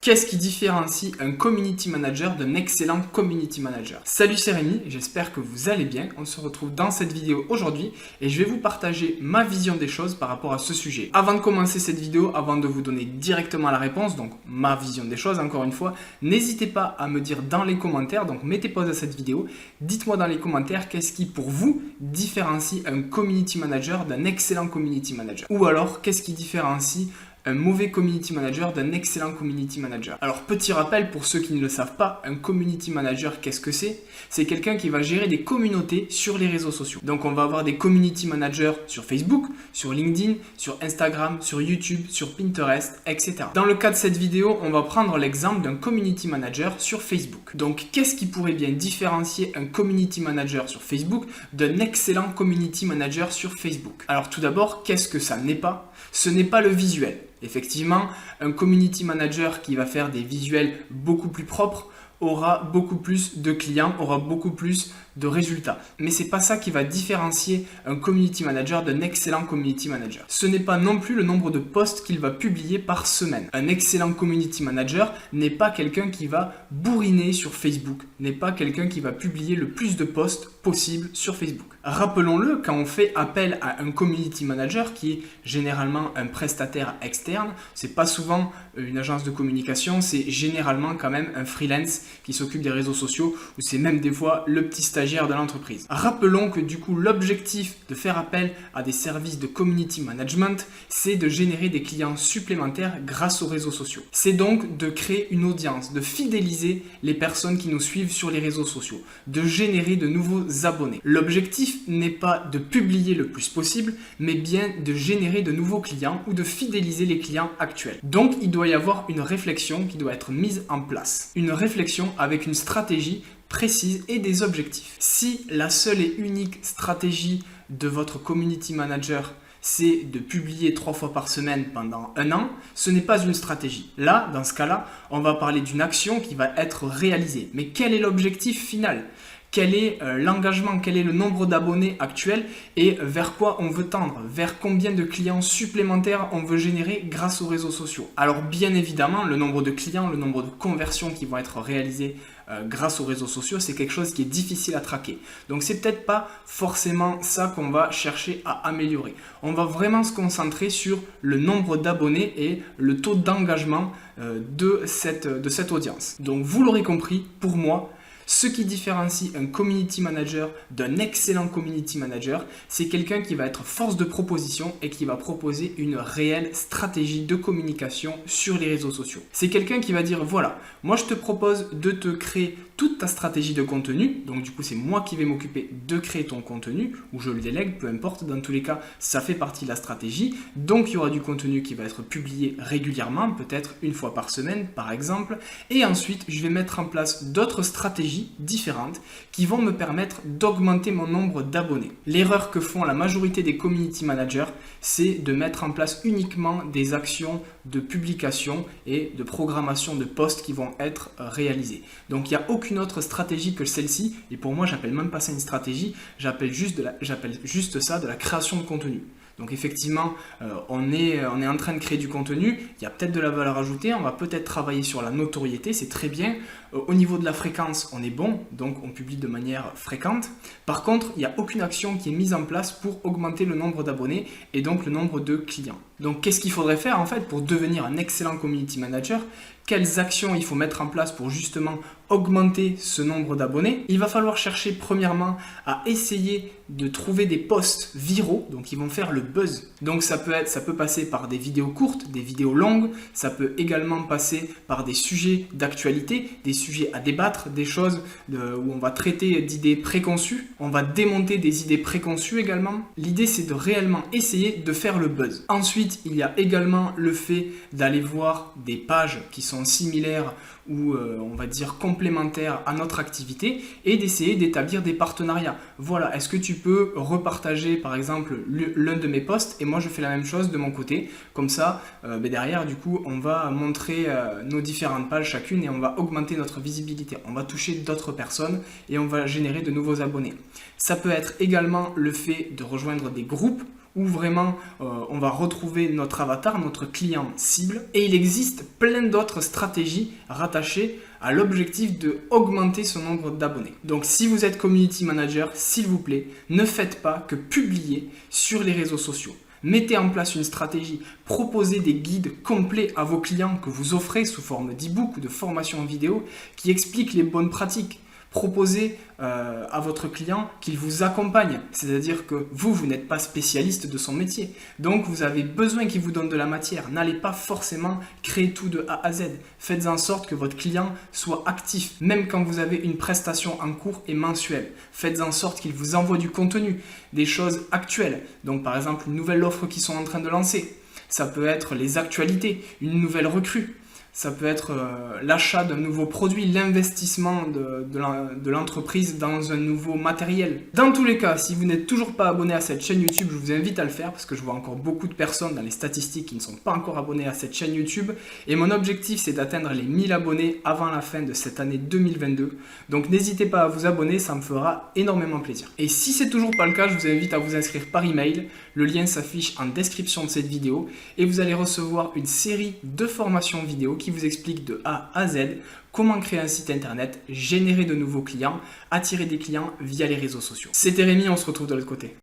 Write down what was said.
Qu'est-ce qui différencie un community manager d'un excellent community manager? Salut, c'est Rémi, j'espère que vous allez bien. On se retrouve dans cette vidéo aujourd'hui et je vais vous partager ma vision des choses par rapport à ce sujet. Avant de commencer cette vidéo, avant de vous donner directement la réponse, donc ma vision des choses encore une fois, n'hésitez pas à me dire dans les commentaires, donc mettez pause à cette vidéo, dites-moi dans les commentaires qu'est-ce qui pour vous différencie un community manager d'un excellent community manager. Ou alors, qu'est-ce qui différencie un mauvais community manager d'un excellent community manager. Alors, petit rappel pour ceux qui ne le savent pas, un community manager, qu'est-ce que c'est? C'est quelqu'un qui va gérer des communautés sur les réseaux sociaux. Donc, on va avoir des community managers sur Facebook, sur LinkedIn, sur Instagram, sur YouTube, sur Pinterest, etc. Dans le cas de cette vidéo, on va prendre l'exemple d'un community manager sur Facebook. Donc, qu'est-ce qui pourrait bien différencier un community manager sur Facebook d'un excellent community manager sur Facebook? Alors, tout d'abord, qu'est-ce que ça n'est pas? Ce n'est pas le visuel. Effectivement, un community manager qui va faire des visuels beaucoup plus propres aura beaucoup plus de clients, aura beaucoup plus de résultats. Mais c'est pas ça qui va différencier un community manager d'un excellent community manager. Ce n'est pas non plus le nombre de posts qu'il va publier par semaine. Un excellent community manager n'est pas quelqu'un qui va bourriner sur Facebook, n'est pas quelqu'un qui va publier le plus de posts possible sur Facebook. Rappelons-le, quand on fait appel à un community manager qui est généralement un prestataire externe, c'est pas souvent une agence de communication, c'est généralement quand même un freelance qui s'occupe des réseaux sociaux ou c'est même des fois le petit stagiaire de l'entreprise. Rappelons que du coup l'objectif de faire appel à des services de community management, c'est de générer des clients supplémentaires grâce aux réseaux sociaux. C'est donc de créer une audience, de fidéliser les personnes qui nous suivent sur les réseaux sociaux, de générer de nouveaux abonnés. L'objectif n'est pas de publier le plus possible, mais bien de générer de nouveaux clients ou de fidéliser les clients actuels. Donc il doit y avoir une réflexion qui doit être mise en place. Une réflexion avec une stratégie précise et des objectifs. Si la seule et unique stratégie de votre community manager c'est de publier 3 fois par semaine pendant un an, ce n'est pas une stratégie. Là, dans ce cas-là, on va parler d'une action qui va être réalisée. Mais quel est l'objectif final ? Quel est l'engagement, quel est le nombre d'abonnés actuels et vers quoi on veut tendre, vers combien de clients supplémentaires on veut générer grâce aux réseaux sociaux. Alors bien évidemment, le nombre de clients, le nombre de conversions qui vont être réalisées grâce aux réseaux sociaux, c'est quelque chose qui est difficile à traquer. Donc c'est peut-être pas forcément ça qu'on va chercher à améliorer. On va vraiment se concentrer sur le nombre d'abonnés et le taux d'engagement de cette audience. Donc vous l'aurez compris, pour moi, ce qui différencie un community manager d'un excellent community manager, c'est quelqu'un qui va être force de proposition et qui va proposer une réelle stratégie de communication sur les réseaux sociaux. C'est quelqu'un qui va dire voilà, moi je te propose de te créer toute ta stratégie de contenu, donc du coup c'est moi qui vais m'occuper de créer ton contenu, ou je le délègue, peu importe, dans tous les cas ça fait partie de la stratégie, donc il y aura du contenu qui va être publié régulièrement, peut-être une fois par semaine par exemple, et ensuite je vais mettre en place d'autres stratégies différentes qui vont me permettre d'augmenter mon nombre d'abonnés. L'erreur que font la majorité des community managers, c'est de mettre en place uniquement des actions de publication et de programmation de posts qui vont être réalisés. Donc il n'y a aucune autre stratégie que celle-ci, et pour moi j'appelle même pas ça une stratégie, j'appelle juste ça de la création de contenu. Donc effectivement, on est en train de créer du contenu, il y a peut-être de la valeur ajoutée, on va peut-être travailler sur la notoriété, c'est très bien. Au niveau de la fréquence, on est bon, donc on publie de manière fréquente. Par contre, il n'y a aucune action qui est mise en place pour augmenter le nombre d'abonnés et donc le nombre de clients. Donc qu'est-ce qu'il faudrait faire en fait pour devenir un excellent community manager ? Quelles actions il faut mettre en place pour justement augmenter ce nombre d'abonnés? Il va falloir chercher premièrement à essayer de trouver des posts viraux, donc qui vont faire le buzz. Donc ça peut passer par des vidéos courtes, des vidéos longues, ça peut également passer par des sujets d'actualité, des sujets à débattre, des choses où on va traiter d'idées préconçues, on va démonter des idées préconçues également. L'idée c'est de réellement essayer de faire le buzz. Ensuite, il y a également le fait d'aller voir des pages qui sont similaires ou on va dire complémentaires à notre activité et d'essayer d'établir des partenariats. Voilà, est-ce que tu peux repartager par exemple l'un de mes posts et moi je fais la même chose de mon côté, comme ça derrière du coup on va montrer nos différentes pages chacune et on va augmenter notre visibilité, on va toucher d'autres personnes et on va générer de nouveaux abonnés. Ça peut être également le fait de rejoindre des groupes où vraiment on va retrouver notre avatar, notre client cible. Et il existe plein d'autres stratégies rattachées à l'objectif de augmenter son nombre d'abonnés. Donc si vous êtes community manager, s'il vous plaît, ne faites pas que publier sur les réseaux sociaux. Mettez en place une stratégie, proposez des guides complets à vos clients que vous offrez sous forme d'e-book ou de formation en vidéo qui expliquent les bonnes pratiques. Proposez à votre client qu'il vous accompagne, c'est-à-dire que vous n'êtes pas spécialiste de son métier. Donc vous avez besoin qu'il vous donne de la matière. N'allez pas forcément créer tout de A à Z. Faites en sorte que votre client soit actif, même quand vous avez une prestation en cours et mensuelle. Faites en sorte qu'il vous envoie du contenu, des choses actuelles. Donc par exemple, une nouvelle offre qu'ils sont en train de lancer. Ça peut être les actualités, une nouvelle recrue. Ça peut être l'achat d'un nouveau produit, l'investissement de l'entreprise dans un nouveau matériel. Dans tous les cas, si vous n'êtes toujours pas abonné à cette chaîne YouTube, je vous invite à le faire parce que je vois encore beaucoup de personnes dans les statistiques qui ne sont pas encore abonnées à cette chaîne YouTube. Et mon objectif, c'est d'atteindre les 1000 abonnés avant la fin de cette année 2022. Donc n'hésitez pas à vous abonner, ça me fera énormément plaisir. Et si c'est toujours pas le cas, je vous invite à vous inscrire par email. Le lien s'affiche en description de cette vidéo et vous allez recevoir une série de formations vidéo qui vous explique de A à Z comment créer un site internet, générer de nouveaux clients, attirer des clients via les réseaux sociaux. C'était Rémi, on se retrouve de l'autre côté.